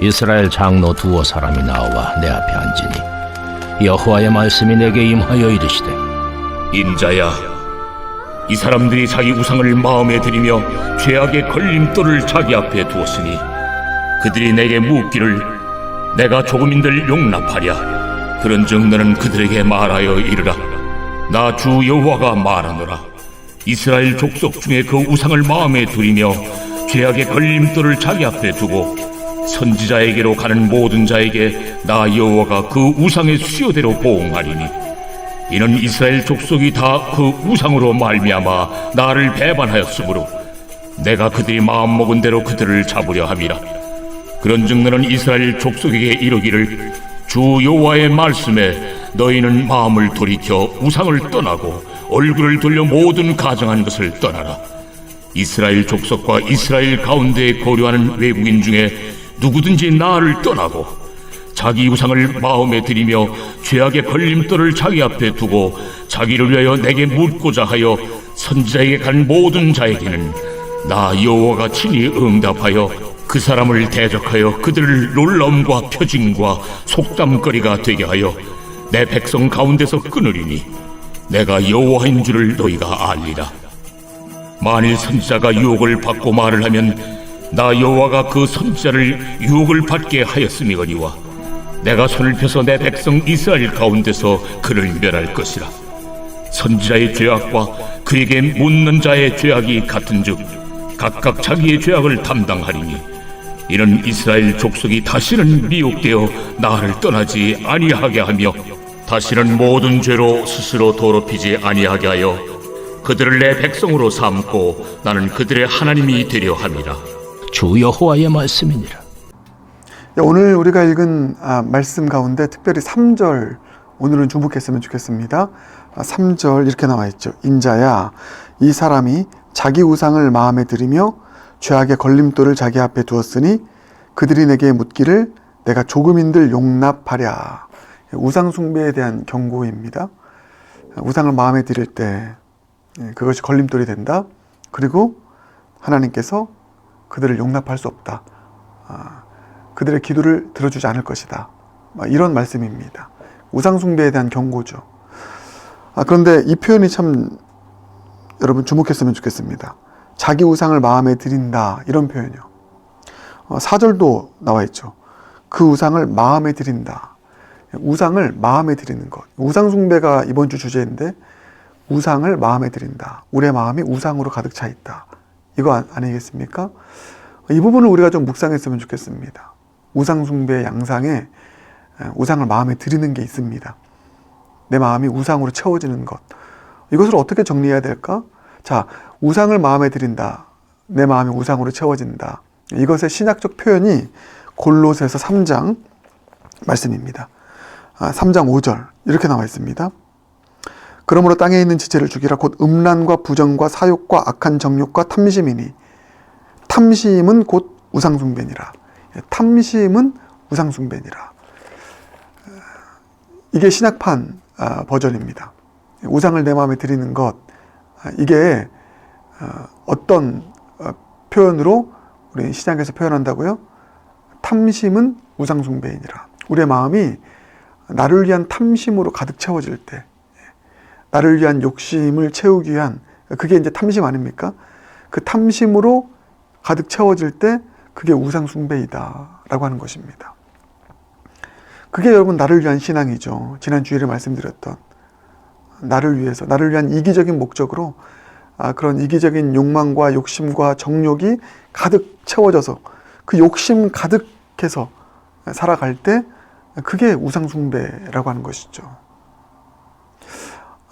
이스라엘 장로 두어 사람이 나와 내 앞에 앉으니 여호와의 말씀이 내게 임하여 이르시되 인자야, 이 사람들이 자기 우상을 마음에 들이며 죄악의 걸림돌을 자기 앞에 두었으니 그들이 내게 묻기를 내가 조금인들 용납하랴. 그런즉 너는 그들에게 말하여 이르라. 나 주 여호와가 말하노라. 이스라엘 족속 중에 그 우상을 마음에 들이며 죄악의 걸림돌을 자기 앞에 두고 선지자에게로 가는 모든 자에게 나 여호와가 그 우상의 수요대로 보응하리니 이는 이스라엘 족속이 다 그 우상으로 말미암아 나를 배반하였으므로 내가 그들이 마음먹은 대로 그들을 잡으려 함이라. 그런즉 너는 이스라엘 족속에게 이르기를 주 여호와의 말씀에 너희는 마음을 돌이켜 우상을 떠나고 얼굴을 돌려 모든 가정한 것을 떠나라. 이스라엘 족속과 이스라엘 가운데에 거류하는 외국인 중에 누구든지 나를 떠나고 자기 우상을 마음에 들이며 죄악의 걸림돌을 자기 앞에 두고 자기를 위하여 내게 묻고자 하여 선지자에게 간 모든 자에게는 나 여호와가 친히 응답하여 그 사람을 대적하여 그들을 놀라움과 표징과 속담거리가 되게 하여 내 백성 가운데서 끊으리니 내가 여호와인 줄을 너희가 알리라. 만일 선지자가 유혹을 받고 말을 하면 나 여호와가 그 선지자를 유혹을 받게 하였음이거니와 내가 손을 펴서 내 백성 이스라엘 가운데서 그를 멸할 것이라. 선지자의 죄악과 그에게 묻는 자의 죄악이 같은즉 각각 자기의 죄악을 담당하리니 이는 이스라엘 족속이 다시는 미혹되어 나를 떠나지 아니하게 하며 다시는 모든 죄로 스스로 더럽히지 아니하게 하여 그들을 내 백성으로 삼고 나는 그들의 하나님이 되려 함이라. 주 여호와의 말씀이니라. 오늘 우리가 읽은 말씀 가운데 특별히 3절 오늘은 주목했으면 좋겠습니다. 3절 이렇게 나와 있죠. 인자야, 이 사람이 자기 우상을 마음에 들이며 죄악의 걸림돌을 자기 앞에 두었으니 그들이 내게 묻기를 내가 조금인들 용납하랴. 우상 숭배에 대한 경고입니다. 우상을 마음에 들일 때 그것이 걸림돌이 된다. 그리고 하나님께서 그들을 용납할 수 없다. 그들의 기도를 들어주지 않을 것이다. 이런 말씀입니다. 우상 숭배에 대한 경고죠. 그런데 이 표현이 참 여러분 주목했으면 좋겠습니다. 자기 우상을 마음에 들인다, 이런 표현이요. 4절도 나와 있죠. 그 우상을 마음에 들인다. 우상을 마음에 들이는 것. 우상 숭배가 이번 주 주제인데 우상을 마음에 들인다. 우리의 마음이 우상으로 가득 차 있다. 이거 아니겠습니까? 이 부분을 우리가 좀 묵상했으면 좋겠습니다. 우상 숭배의 양상에 우상을 마음에 들이는 게 있습니다. 내 마음이 우상으로 채워지는 것. 이것을 어떻게 정리해야 될까? 자, 우상을 마음에 들인다. 내 마음이 우상으로 채워진다. 이것의 신약적 표현이 골로새서 3장 말씀입니다. 3장 5절 이렇게 나와 있습니다. 그러므로 땅에 있는 지체를 죽이라. 곧 음란과 부정과 사욕과 악한 정욕과 탐심이니 탐심은 곧 우상숭배니라. 탐심은 우상숭배니라. 이게 신약판 버전입니다. 우상을 내 마음에 들이는 것, 이게 어떤 표현으로 우리 신약에서 표현한다고요? 탐심은 우상숭배이니라. 우리의 마음이 나를 위한 탐심으로 가득 채워질 때, 나를 위한 욕심을 채우기 위한, 그게 이제 탐심 아닙니까? 그 탐심으로 가득 채워질 때 그게 우상숭배이다 라고 하는 것입니다. 그게 여러분 나를 위한 신앙이죠. 지난 주일에 말씀드렸던 나를 위해서, 나를 위한 이기적인 목적으로 그런 이기적인 욕망과 욕심과 정욕이 가득 채워져서 그 욕심 가득해서 살아갈 때 그게 우상숭배라고 하는 것이죠.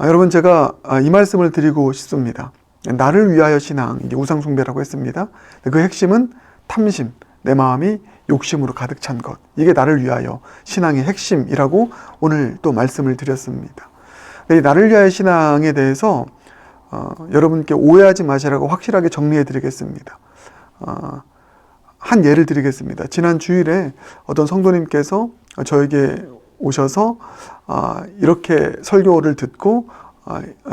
여러분, 제가 이 말씀을 드리고 싶습니다. 나를 위하여 신앙, 이게 우상숭배라고 했습니다. 그 핵심은 탐심, 내 마음이 욕심으로 가득 찬 것, 이게 나를 위하여 신앙의 핵심이라고 오늘 또 말씀을 드렸습니다. 이 나를 위하여 신앙에 대해서 여러분께 오해하지 마시라고 확실하게 정리해 드리겠습니다. 한 예를 드리겠습니다. 지난 주일에 어떤 성도님께서 저에게 오셔서 이렇게 설교를 듣고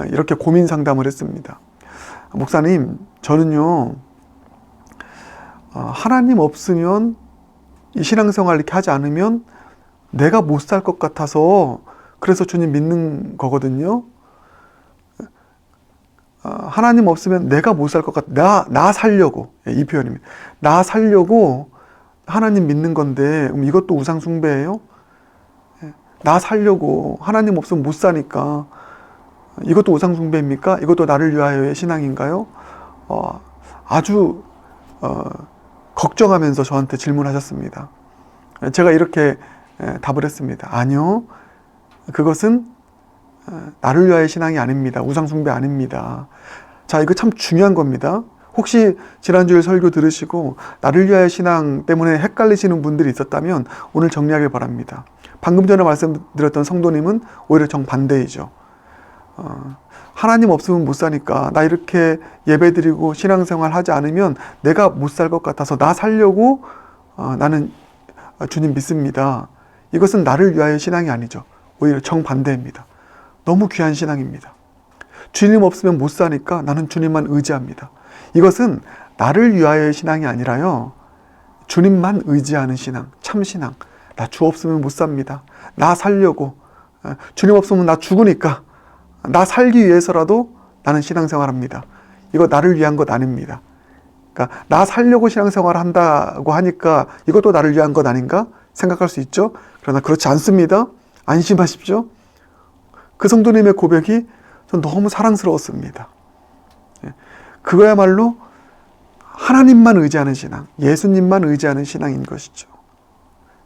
이렇게 고민 상담을 했습니다. 목사님, 저는요 하나님 없으면 이 신앙생활 이렇게 하지 않으면 내가 못 살 것 같아서 그래서 주님 믿는 거거든요. 하나님 없으면 내가 못 살 것 같아. 나 살려고. 이 표현입니다. 나 살려고 하나님 믿는 건데, 그럼 이것도 우상 숭배예요? 나 살려고 하나님 없으면 못 사니까 이것도 우상 숭배입니까? 이것도 나를 위하여의 신앙인가요? 아주 걱정하면서 저한테 질문하셨습니다. 제가 이렇게 답을 했습니다. 아니요, 그것은 나를 위하여의 신앙이 아닙니다. 우상 숭배 아닙니다. 자, 이거 참 중요한 겁니다. 혹시 지난주에 설교 들으시고 나를 위하여의 신앙 때문에 헷갈리시는 분들이 있었다면 오늘 정리하길 바랍니다. 방금 전에 말씀드렸던 성도님은 오히려 정반대이죠. 하나님 없으면 못 사니까 나 이렇게 예배드리고 신앙생활 하지 않으면 내가 못 살 것 같아서 나 살려고 나는 주님 믿습니다. 이것은 나를 위하여 신앙이 아니죠. 오히려 정반대입니다. 너무 귀한 신앙입니다. 주님 없으면 못 사니까 나는 주님만 의지합니다. 이것은 나를 위하여의 신앙이 아니라요, 주님만 의지하는 신앙, 참신앙. 나 주 없으면 못 삽니다. 나 살려고. 주님 없으면 나 죽으니까 나 살기 위해서라도 나는 신앙생활합니다. 이거 나를 위한 것 아닙니다. 그러니까 나 살려고 신앙생활을 한다고 하니까 이것도 나를 위한 것 아닌가 생각할 수 있죠. 그러나 그렇지 않습니다. 안심하십시오. 그 성도님의 고백이 전 너무 사랑스러웠습니다. 그거야말로 하나님만 의지하는 신앙, 예수님만 의지하는 신앙인 것이죠.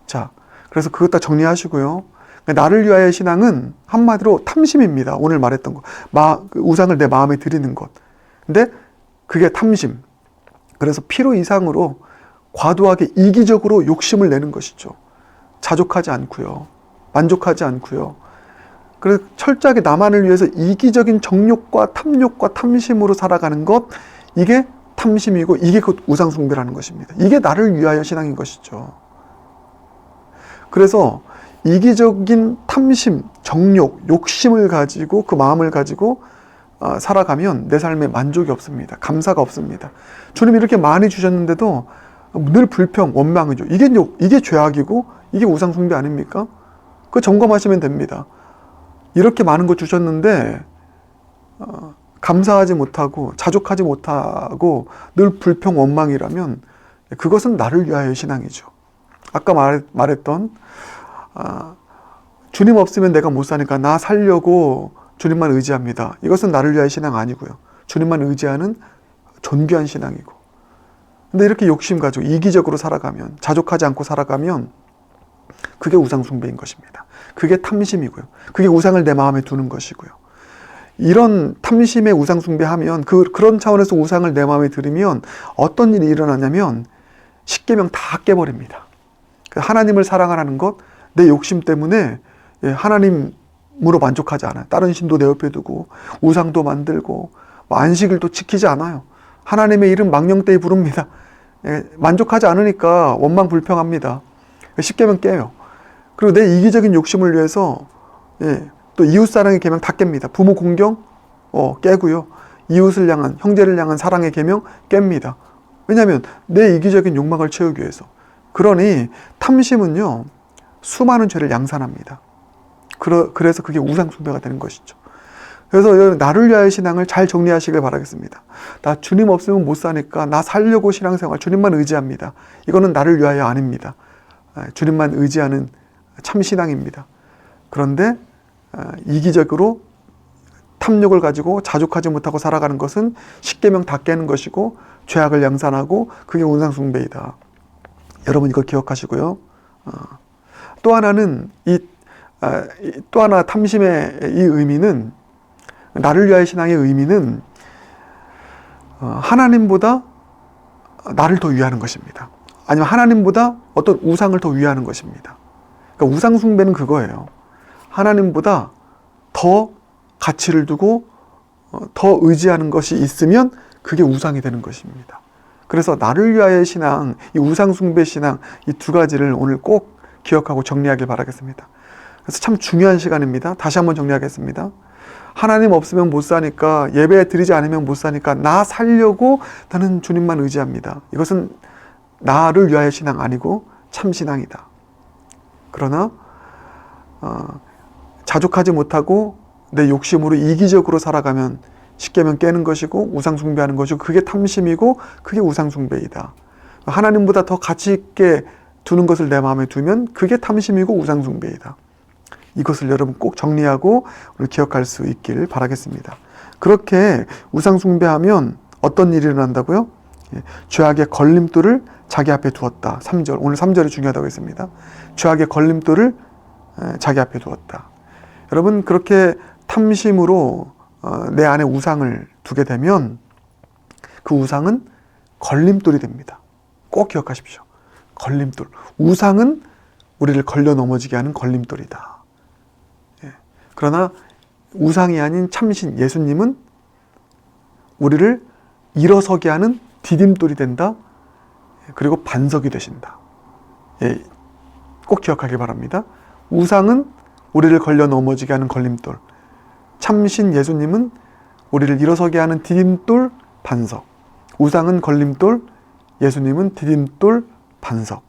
자, 그래서 그것 다 정리하시고요. 나를 위하여의 신앙은 한마디로 탐심입니다. 오늘 말했던 거. 우상을 내 마음에 드리는 것. 근데 그게 탐심. 그래서 필요 이상으로 과도하게 이기적으로 욕심을 내는 것이죠. 자족하지 않고요. 만족하지 않고요. 그래서 철저하게 나만을 위해서 이기적인 정욕과 탐욕과 탐심으로 살아가는 것, 이게 탐심이고 이게 곧 우상숭배라는 것입니다. 이게 나를 위하여 신앙인 것이죠. 그래서 이기적인 탐심, 정욕, 욕심을 가지고 그 마음을 가지고 살아가면 내 삶에 만족이 없습니다. 감사가 없습니다. 주님이 이렇게 많이 주셨는데도 늘 불평, 원망이죠. 이게 죄악이고 이게 우상숭배 아닙니까? 그거 점검하시면 됩니다. 이렇게 많은 거 주셨는데 감사하지 못하고 자족하지 못하고 늘 불평, 원망이라면 그것은 나를 위하여의 신앙이죠. 아까 말했던 주님 없으면 내가 못 사니까 나 살려고 주님만 의지합니다. 이것은 나를 위하여 신앙 아니고요. 주님만 의지하는 존귀한 신앙이고. 근데 이렇게 욕심 가지고 이기적으로 살아가면, 자족하지 않고 살아가면 그게 우상숭배인 것입니다. 그게 탐심이고요. 그게 우상을 내 마음에 두는 것이고요. 이런 탐심에 우상숭배하면 그런 차원에서 우상을 내 마음에 들이면 어떤 일이 일어나냐면 십계명 다 깨버립니다. 하나님을 사랑하라는 것, 내 욕심 때문에 하나님으로 만족하지 않아요. 다른 신도 내 옆에 두고 우상도 만들고 안식을 또 지키지 않아요. 하나님의 이름 망령되이 부릅니다. 만족하지 않으니까 원망 불평합니다. 십계명 깨요. 그리고 내 이기적인 욕심을 위해서 또 이웃사랑의 계명 다 깹니다. 부모 공경 깨고요. 이웃을 향한, 형제를 향한 사랑의 계명 깹니다. 왜냐하면 내 이기적인 욕망을 채우기 위해서. 그러니 탐심은요, 수많은 죄를 양산합니다. 그래서 그게 우상숭배가 되는 것이죠. 그래서 나를 위하여 신앙을 잘 정리하시길 바라겠습니다. 나 주님 없으면 못 사니까 나 살려고 신앙생활, 주님만 의지합니다. 이거는 나를 위하여 아닙니다. 주님만 의지하는 참신앙입니다. 그런데 이기적으로 탐욕을 가지고 자족하지 못하고 살아가는 것은 십계명 다 깨는 것이고 죄악을 양산하고 그게 우상숭배이다. 여러분 이거 기억하시고요. 또 하나는 또 하나 탐심의 이 의미는, 나를 위하여 신앙의 의미는 하나님보다 나를 더 위하는 것입니다. 아니면 하나님보다 어떤 우상을 더 위하는 것입니다. 그러니까 우상 숭배는 그거예요. 하나님보다 더 가치를 두고 더 의지하는 것이 있으면 그게 우상이 되는 것입니다. 그래서 나를 위하여의 신앙, 이 우상 숭배 신앙, 이 두 가지를 오늘 꼭 기억하고 정리하길 바라겠습니다. 그래서 참 중요한 시간입니다. 다시 한번 정리하겠습니다. 하나님 없으면 못 사니까, 예배 드리지 않으면 못 사니까 나 살려고 나는 주님만 의지합니다. 이것은 나를 위하여 신앙 아니고 참신앙이다. 그러나 자족하지 못하고 내 욕심으로 이기적으로 살아가면 십계명 깨는 것이고 우상 숭배하는 것이고 그게 탐심이고 그게 우상 숭배이다. 하나님보다 더 가치 있게 두는 것을 내 마음에 두면 그게 탐심이고 우상 숭배이다. 이것을 여러분 꼭 정리하고 오늘 기억할 수 있길 바라겠습니다. 그렇게 우상 숭배하면 어떤 일이 일어난다고요? 죄악의 걸림돌을 자기 앞에 두었다. 3절. 오늘 3절이 중요하다고 했습니다. 죄악의 걸림돌을 자기 앞에 두었다. 여러분 그렇게 탐심으로 내 안에 우상을 두게 되면 그 우상은 걸림돌이 됩니다. 꼭 기억하십시오. 걸림돌. 우상은 우리를 걸려 넘어지게 하는 걸림돌이다. 그러나 우상이 아닌 참신 예수님은 우리를 일어서게 하는 디딤돌이 된다. 그리고 반석이 되신다. 꼭 기억하기 바랍니다. 우상은 우리를 걸려 넘어지게 하는 걸림돌. 참신 예수님은 우리를 일어서게 하는 디딤돌, 반석. 우상은 걸림돌, 예수님은 디딤돌, 반석.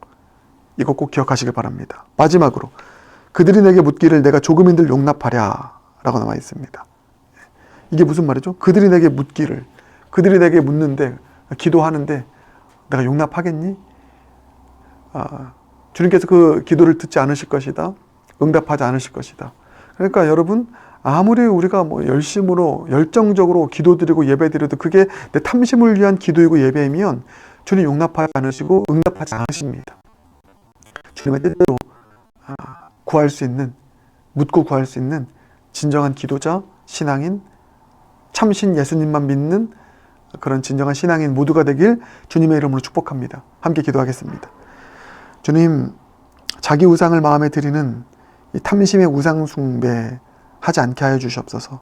이거 꼭 기억하시기 바랍니다. 마지막으로 그들이 내게 묻기를 내가 조금인들 용납하랴 라고 나와 있습니다. 이게 무슨 말이죠? 그들이 내게 묻기를, 그들이 내게 묻는데, 기도하는데 내가 용납하겠니? 주님께서 그 기도를 듣지 않으실 것이다. 응답하지 않으실 것이다. 그러니까 여러분 아무리 우리가 열심으로 열정적으로 기도드리고 예배드려도 그게 내 탐심을 위한 기도이고 예배이면 주님 용납하지 않으시고 응답하지 않으십니다. 주님의 뜻대로 구할 수 있는, 묻고 구할 수 있는 진정한 기도자, 신앙인, 참신 예수님만 믿는 그런 진정한 신앙인 모두가 되길 주님의 이름으로 축복합니다. 함께 기도하겠습니다. 주님, 자기 우상을 마음에 드리는 이 탐심의 우상 숭배 하지 않게 하여 주시옵소서.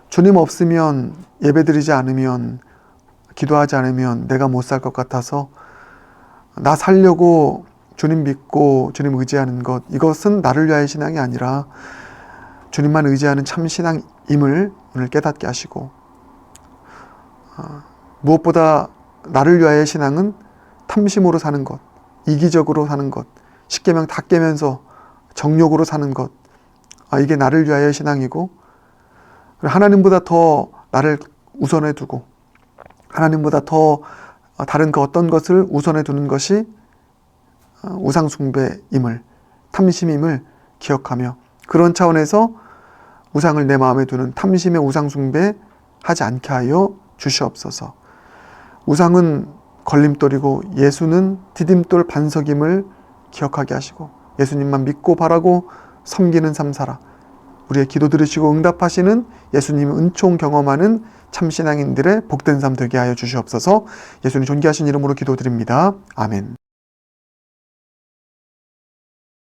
주님 없으면, 예배드리지 않으면, 기도하지 않으면 내가 못 살 것 같아서 나 살려고 주님 믿고 주님 의지하는 것, 이것은 나를 위하여 신앙이 아니라 주님만 의지하는 참 신앙임을 오늘 깨닫게 하시고, 무엇보다 나를 위하여 신앙은 탐심으로 사는 것, 이기적으로 사는 것, 십계명 다 깨면서 정욕으로 사는 것, 이게 나를 위하여 신앙이고, 하나님보다 더 나를 우선해 두고 하나님보다 더 다른 그 어떤 것을 우선해 두는 것이 우상 숭배임을, 탐심임을 기억하며 그런 차원에서 우상을 내 마음에 두는 탐심의 우상 숭배 하지 않게 하여 주시옵소서. 우상은 걸림돌이고 예수는 디딤돌 반석임을 기억하게 하시고 예수님만 믿고 바라고 섬기는 삶 살아 우리의 기도 들으시고 응답하시는 예수님의 은총 경험하는 참신앙인들의 복된 삶 되게 하여 주시옵소서. 예수님 존귀하신 이름으로 기도드립니다. 아멘.